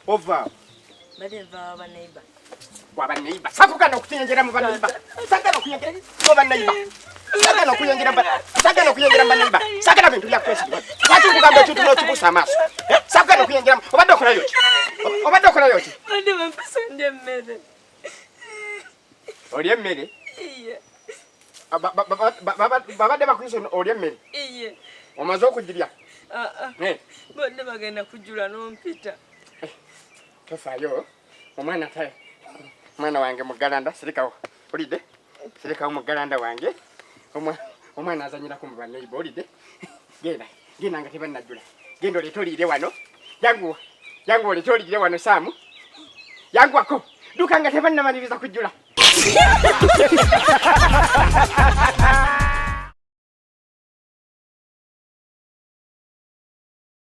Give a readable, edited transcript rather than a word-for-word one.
Ova. Badeva abaneiba. Wabaneiba. Sakugana okuyenjera mu baneiba. Sakugana okuyenjera mu baneiba. Sakugana okuyenjera mu baneiba. Sakugana okuyenjera mu baneiba. Sakugana bintu bya kwesi. Lwaki kugamba ekintu n'okibuusa amaaso? Sakugana okuyenjera obadde okola yoki? Obadde okola yoki? Badde bampisa ndya emmere. Olya emmere? Iye. Babadde bakuyisa olya emmere? Iye. Omaze okugirya? Badde bagenda kujjula n'ompita. Tofaayo omwana wange mugalanda sirikawo olidde sirikawo mugalanda wange omwana azanyirako mu baneiba olidde genda nga tebannajjula genda oleete oliire wano yangu oleete oliire wano Saamu yanguwako duka nga tebannamaliriza kujjula